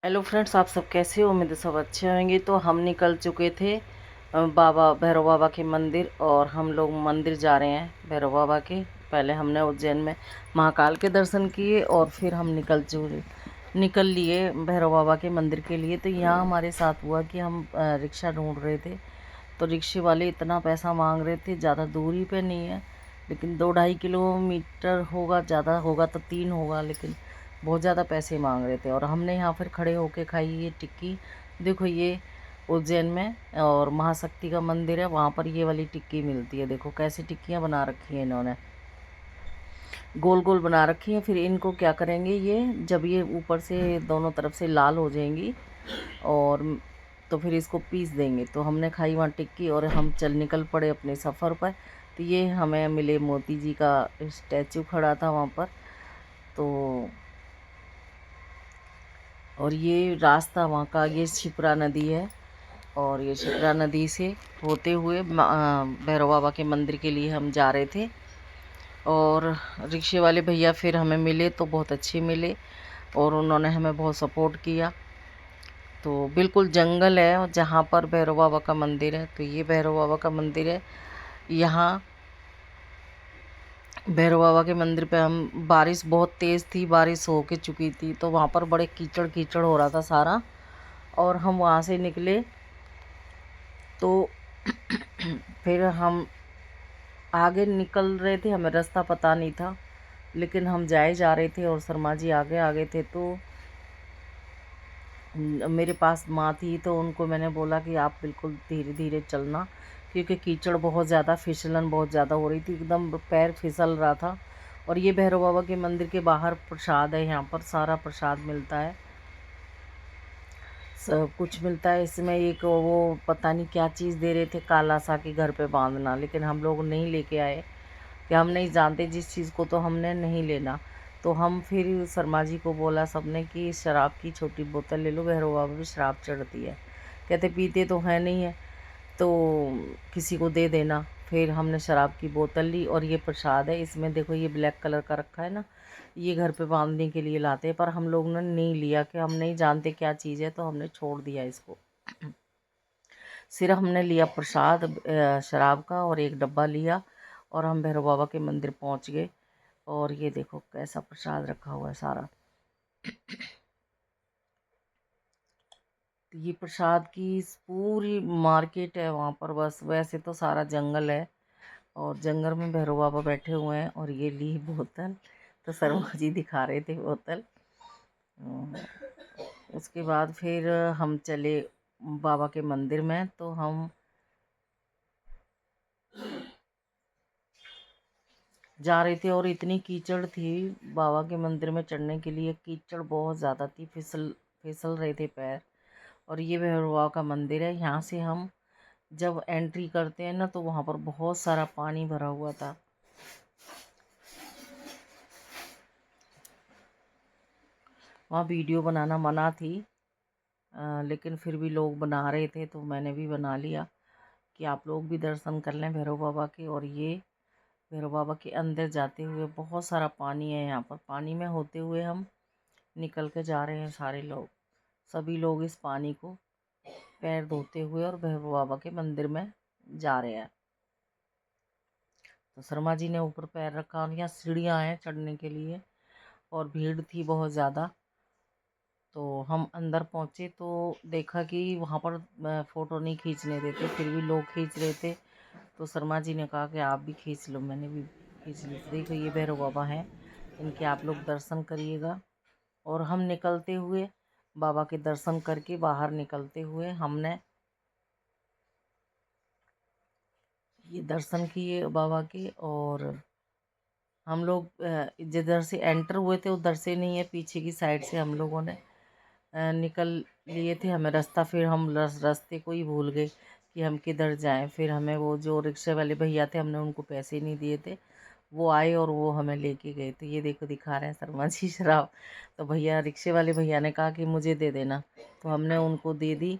Hello friends, आप सब कैसे हो? उम्मीद है सब अच्छे होंगे। तो हम निकल चुके थे बाबा भैरव बाबा के मंदिर, और हम लोग मंदिर जा रहे हैं भैरव बाबा के। पहले हमने उज्जैन में महाकाल के दर्शन किए और फिर हम निकल लिए भैरव बाबा के मंदिर के लिए। तो यहाँ हमारे साथ हुआ कि हम रिक्शा ढूंढ रहे थे, तो रिक्शे वाले इतना पैसा मांग रहे थे। ज़्यादा दूरी पे नहीं है, लेकिन 2-2.5 किलोमीटर होगा, ज़्यादा होगा तो 3 होगा, लेकिन बहुत ज़्यादा पैसे मांग रहे थे। और हमने यहाँ फिर खड़े होके खाई ये टिक्की। देखो, ये उज्जैन में और महाशक्ति का मंदिर है, वहाँ पर ये वाली टिक्की मिलती है। देखो कैसी टिक्कियाँ बना रखी हैं इन्होंने, गोल गोल बना रखी हैं। फिर इनको क्या करेंगे, ये जब ये ऊपर से दोनों तरफ से लाल हो जाएंगी और तो फिर इसको पीस देंगे। तो हमने खाई वहाँ टिक्की और हम निकल पड़े अपने सफ़र पर। तो ये हमें मिले, मोती जी का स्टैचू खड़ा था वहाँ पर। तो और ये रास्ता वहाँ का, ये शिप्रा नदी है, और ये शिप्रा नदी से होते हुए भैरव बाबा के मंदिर के लिए हम जा रहे थे। और रिक्शे वाले भैया फिर हमें मिले तो बहुत अच्छे मिले, और उन्होंने हमें बहुत सपोर्ट किया। तो बिल्कुल जंगल है जहाँ पर भैरव बाबा का मंदिर है। तो ये भैरव बाबा का मंदिर है। यहाँ भैरव बाबा के मंदिर पे हम, बारिश बहुत तेज़ थी, बारिश हो के चुकी थी, तो वहाँ पर बड़े कीचड़ कीचड़ हो रहा था सारा। और हम वहाँ से निकले तो फिर हम आगे निकल रहे थे, हमें रास्ता पता नहीं था, लेकिन हम जाए जा रहे थे और शर्मा जी आगे आगे थे। तो मेरे पास माँ थी, तो उनको मैंने बोला कि आप बिल्कुल धीरे धीरे चलना, क्योंकि कीचड़ बहुत ज़्यादा, फिसलन बहुत ज़्यादा हो रही थी, एकदम पैर फिसल रहा था। और ये भैरव बाबा के मंदिर के बाहर प्रसाद है, यहाँ पर सारा प्रसाद मिलता है, सब कुछ मिलता है इसमें। एक वो पता नहीं क्या चीज़ दे रहे थे, काला सा, कि घर पे बांधना, लेकिन हम लोग नहीं लेके आए, कि हम नहीं जानते जिस चीज़ को, तो हमने नहीं लेना। तो हम फिर शर्मा जी को बोला सबने कि शराब की छोटी बोतल ले लो, भैरव बाबा भी शराब चढ़ती है। कहते पीते तो है नहीं है, तो किसी को दे देना। फिर हमने शराब की बोतल ली, और ये प्रसाद है, इसमें देखो ये ब्लैक कलर का रखा है ना, ये घर पे बांधने के लिए लाते हैं, पर हम लोग ने नहीं लिया, कि हम नहीं जानते क्या चीज़ है, तो हमने छोड़ दिया इसको। सिर्फ हमने लिया प्रसाद शराब का, और एक डब्बा लिया, और हम भैरव बाबा के मंदिर पहुंच गए। और ये देखो कैसा प्रसाद रखा हुआ है सारा। तो ये प्रसाद की पूरी मार्केट है वहाँ पर। बस वैसे तो सारा जंगल है, और जंगल में भैरव बाबा बैठे हुए हैं। और ये ली बोतल, तो शर्मा जी दिखा रहे थे बोतल। उसके बाद फिर हम चले बाबा के मंदिर में। तो हम जा रहे थे, और इतनी कीचड़ थी बाबा के मंदिर में चढ़ने के लिए, कीचड़ बहुत ज़्यादा थी, फिसल फिसल रहे थे पैर। और ये भैरव बाबा का मंदिर है। यहाँ से हम जब एंट्री करते हैं ना, तो वहाँ पर बहुत सारा पानी भरा हुआ था। वहाँ वीडियो बनाना मना थी, लेकिन फिर भी लोग बना रहे थे, तो मैंने भी बना लिया कि आप लोग भी दर्शन कर लें भैरव बाबा के। और ये भैरव बाबा के अंदर जाते हुए बहुत सारा पानी है, यहाँ पर पानी में होते हुए हम निकल के जा रहे हैं सारे लोग, सभी लोग इस पानी को पैर धोते हुए और भैरव बाबा के मंदिर में जा रहे हैं। तो शर्मा जी ने ऊपर पैर रखा, और यहाँ सीढ़ियाँ हैं चढ़ने के लिए, और भीड़ थी बहुत ज़्यादा। तो हम अंदर पहुँचे तो देखा कि वहाँ पर फ़ोटो नहीं खींचने देते, फिर भी लोग खींच रहे थे। तो शर्मा जी ने कहा कि आप भी खींच लो, मैंने भी खींच ली। तो देखो ये भैरव बाबा हैं, इनके आप लोग दर्शन करिएगा। और हम निकलते हुए, बाबा के दर्शन करके बाहर निकलते हुए, हमने ये दर्शन किए बाबा के। और हम लोग जिधर से एंटर हुए थे उधर से नहीं है, पीछे की साइड से हम लोगों ने निकल लिए थे। हमें रास्ता, फिर हम रास्ते को ही भूल गए कि हम किधर जाएं। फिर हमें वो जो रिक्शे वाले भैया थे, हमने उनको पैसे नहीं दिए थे, वो आए और वो हमें लेके गए। तो ये देखो दिखा रहे हैं शर्मा जी शराब। तो भैया, रिक्शे वाले भैया ने कहा कि मुझे दे देना, तो हमने उनको दे दी।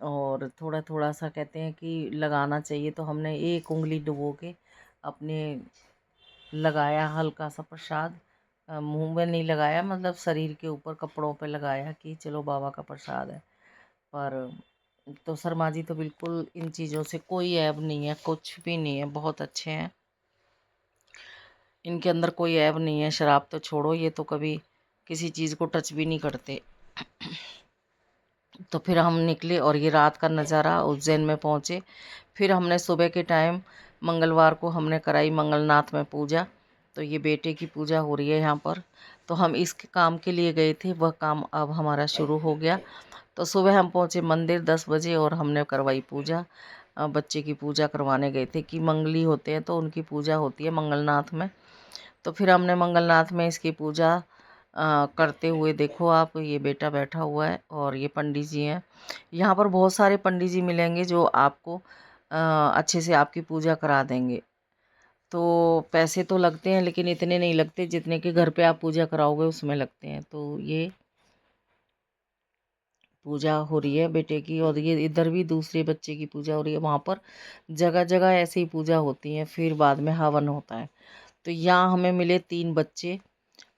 और थोड़ा थोड़ा सा कहते हैं कि लगाना चाहिए, तो हमने एक उंगली डुबो के अपने लगाया हल्का सा प्रसाद मुंह में नहीं लगाया, मतलब शरीर के ऊपर कपड़ों पे लगाया कि चलो बाबा का प्रसाद है। पर तो शर्मा जी तो बिल्कुल इन चीज़ों से कोई ऐब नहीं है, कुछ भी नहीं है, बहुत अच्छे हैं, इनके अंदर कोई ऐब नहीं है। शराब तो छोड़ो, ये तो कभी किसी चीज़ को टच भी नहीं करते। तो फिर हम निकले और ये रात का नज़ारा, उज्जैन में पहुँचे। फिर हमने सुबह के टाइम मंगलवार को हमने कराई मंगलनाथ में पूजा। तो ये बेटे की पूजा हो रही है यहाँ पर, तो हम इस काम के लिए गए थे, वह काम अब हमारा शुरू हो गया। तो सुबह हम पहुँचे मंदिर 10 बजे और हमने करवाई पूजा। बच्चे की पूजा करवाने गए थे कि मंगली होते हैं तो उनकी पूजा होती है मंगलनाथ में। तो फिर हमने मंगलनाथ में इसकी पूजा करते हुए, देखो आप, ये बेटा बैठा हुआ है और ये पंडित जी हैं। यहाँ पर बहुत सारे पंडित जी मिलेंगे जो आपको अच्छे से आपकी पूजा करा देंगे। तो पैसे तो लगते हैं लेकिन इतने नहीं लगते जितने कि घर पे आप पूजा कराओगे उसमें लगते हैं। तो ये पूजा हो रही है बेटे की, और ये इधर भी दूसरे बच्चे की पूजा हो रही है। वहाँ पर जगह जगह ऐसे ही पूजा होती है, फिर बाद में हवन होता है। तो यहाँ हमें मिले 3 बच्चे,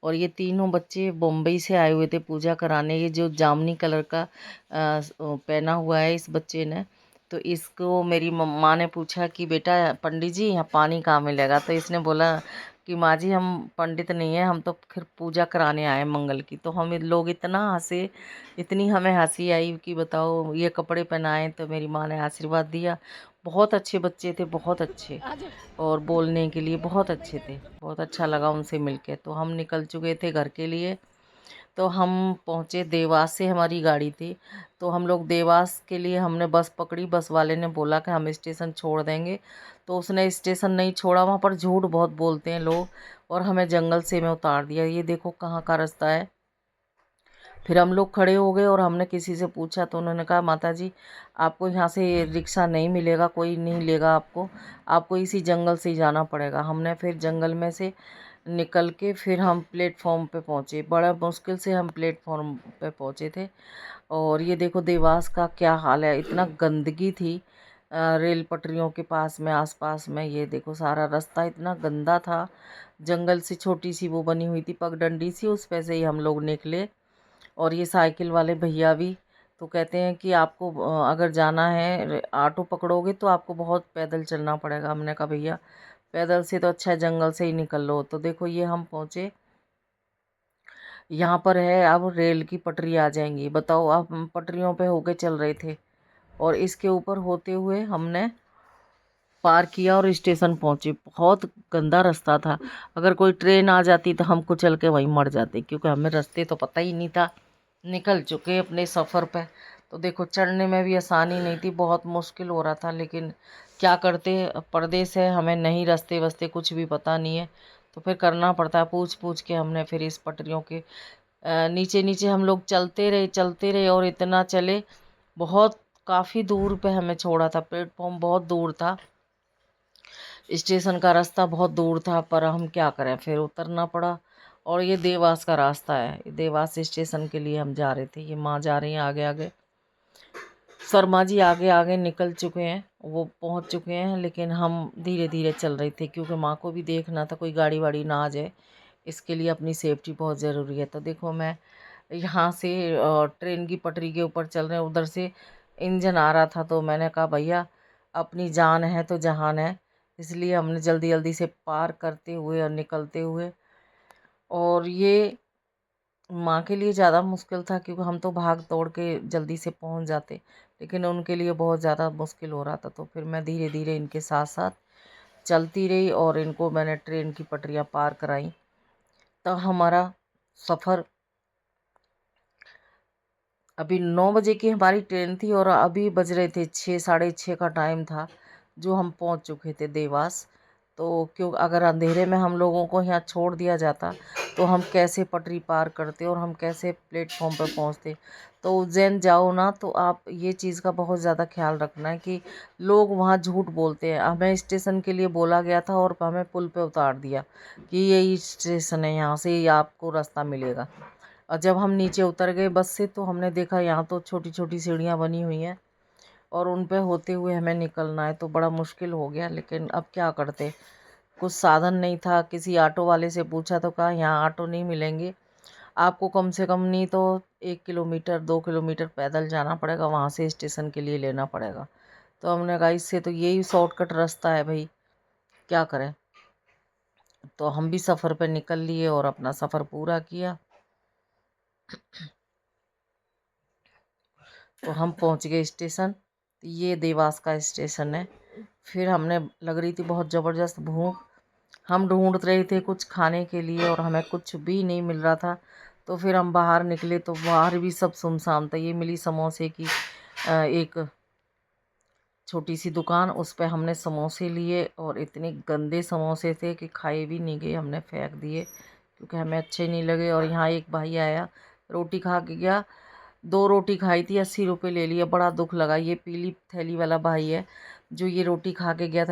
और ये तीनों बच्चे बम्बई से आए हुए थे पूजा कराने। ये जो जामुनी कलर का पहना हुआ है इस बच्चे ने, तो इसको मेरी मम्मा ने पूछा कि बेटा पंडित जी यहाँ पानी कहाँ मिलेगा, तो इसने बोला कि माँ जी हम पंडित नहीं हैं, हम तो फिर पूजा कराने आए मंगल की। तो हम लोग इतना हंसे, इतनी हमें हंसी आई कि बताओ, ये कपड़े पहनाए तो मेरी माँ ने आशीर्वाद दिया। बहुत अच्छे बच्चे थे, बहुत अच्छे, और बोलने के लिए बहुत अच्छे थे, बहुत अच्छा लगा उनसे मिलके। तो हम निकल चुके थे घर के लिए। तो हम पहुँचे देवास, से हमारी गाड़ी थी, तो हम लोग देवास के लिए हमने बस पकड़ी। बस वाले ने बोला कि हम स्टेशन छोड़ देंगे, तो उसने स्टेशन नहीं छोड़ा, वहाँ पर झूठ बहुत बोलते हैं लोग, और हमें जंगल से में उतार दिया। ये देखो कहाँ का रास्ता है। फिर हम लोग खड़े हो गए और हमने किसी से पूछा, तो उन्होंने कहा माता जी आपको यहाँ से रिक्शा नहीं मिलेगा, कोई नहीं लेगा आपको, आपको इसी जंगल से ही जाना पड़ेगा। हमने फिर जंगल में से निकल के फिर हम प्लेटफॉर्म पे पहुँचे। बड़ा मुश्किल से हम प्लेटफॉर्म पे पहुँचे थे। और ये देखो देवास का क्या हाल है, इतना गंदगी थी रेल पटरियों के पास में, आसपास में। ये देखो सारा रास्ता इतना गंदा था, जंगल से छोटी सी वो बनी हुई थी पगडंडी सी, उस पे से ही हम लोग निकले। और ये साइकिल वाले भैया भी तो कहते हैं कि आपको अगर जाना है ऑटो पकड़ोगे तो आपको बहुत पैदल चलना पड़ेगा। हमने कहा भैया पैदल से तो अच्छा है जंगल से ही निकल लो। तो देखो ये हम पहुँचे, यहाँ पर है अब रेल की पटरी आ जाएंगी। बताओ, आप पटरियों पे होके चल रहे थे और इसके ऊपर होते हुए हमने पार किया और स्टेशन पहुँचे। बहुत गंदा रास्ता था, अगर कोई ट्रेन आ जाती तो हम कुचल के वहीं मर जाते, क्योंकि हमें रास्ते तो पता ही नहीं था। निकल चुके अपने सफ़र पे। तो देखो चढ़ने में भी आसानी नहीं थी, बहुत मुश्किल हो रहा था, लेकिन क्या करते, परदेश है, हमें नहीं रास्ते वस्ते कुछ भी पता नहीं है, तो फिर करना पड़ता है। पूछ पूछ के हमने फिर इस पटरियों के नीचे नीचे हम लोग चलते रहे और इतना चले, बहुत काफ़ी दूर पे हमें छोड़ा था। प्लेटफॉर्म बहुत दूर था, स्टेशन का रास्ता बहुत दूर था, पर हम क्या करें, फिर उतरना पड़ा। और ये देवास का रास्ता है, देवास स्टेशन के लिए हम जा रहे थे। ये माँ जा रही हैं आगे आगे, शर्मा जी आगे आगे निकल चुके हैं, वो पहुंच चुके हैं, लेकिन हम धीरे धीरे चल रहे थे क्योंकि माँ को भी देखना था, कोई गाड़ी वाड़ी ना आ जाए, इसके लिए अपनी सेफ्टी बहुत ज़रूरी है। तो देखो मैं यहाँ से ट्रेन की पटरी के ऊपर चल रहे हैं, उधर से इंजन आ रहा था, तो मैंने कहा भैया अपनी जान है तो जहान है, इसलिए हमने जल्दी जल्दी से पार करते हुए और निकलते हुए। और ये माँ के लिए ज़्यादा मुश्किल था क्योंकि हम तो भाग दौड़ के जल्दी से पहुँच जाते, लेकिन उनके लिए बहुत ज़्यादा मुश्किल हो रहा था। तो फिर मैं धीरे धीरे इनके साथ साथ चलती रही और इनको मैंने ट्रेन की पटरियाँ पार कराई। तो हमारा सफ़र, अभी 9 बजे की हमारी ट्रेन थी और अभी बज रहे थे 6, साढ़े 6 का टाइम था जो हम पहुंच चुके थे देवास। तो क्यों, अगर अंधेरे में हम लोगों को यहाँ छोड़ दिया जाता तो हम कैसे पटरी पार करते और हम कैसे प्लेटफॉर्म पर पहुँचते। तो उज्जैन जाओ ना तो आप ये चीज़ का बहुत ज़्यादा ख्याल रखना है कि लोग वहाँ झूठ बोलते हैं। हमें स्टेशन के लिए बोला गया था और हमें पुल पे उतार दिया कि यही स्टेशन है, यहाँ से ही आपको रास्ता मिलेगा। और जब हम नीचे उतर गए बस से तो हमने देखा यहाँ तो छोटी छोटी सीढ़ियाँ बनी हुई हैं और उन पे होते हुए हमें निकलना है, तो बड़ा मुश्किल हो गया, लेकिन अब क्या करते, कुछ साधन नहीं था। किसी ऑटो वाले से पूछा तो कहा यहाँ ऑटो नहीं मिलेंगे, आपको कम से कम नहीं तो 1 किलोमीटर 2 किलोमीटर पैदल जाना पड़ेगा, वहाँ से स्टेशन के लिए लेना पड़ेगा। तो हमने कहा इससे तो यही शॉर्टकट रास्ता है भाई, क्या करें। तो हम भी सफ़र पे निकल लिए और अपना सफ़र पूरा किया। तो हम पहुंच गए स्टेशन। ये देवास का स्टेशन है। फिर हमने लग रही थी बहुत ज़बरदस्त भूख, हम ढूंढ रहे थे कुछ खाने के लिए और हमें कुछ भी नहीं मिल रहा था। तो फिर हम बाहर निकले तो बाहर भी सब सुनसान था। ये मिली समोसे की एक छोटी सी दुकान, उस पर हमने समोसे लिए और इतने गंदे समोसे थे कि खाए भी नहीं गए, हमने फेंक दिए क्योंकि हमें अच्छे नहीं लगे। और यहाँ एक भाई आया, रोटी खा के गया, 2 रोटी खाई थी, 80 रुपये ले लिए। बड़ा दुख लगा। ये पीली थैली वाला भाई है जो ये रोटी खा के गया था।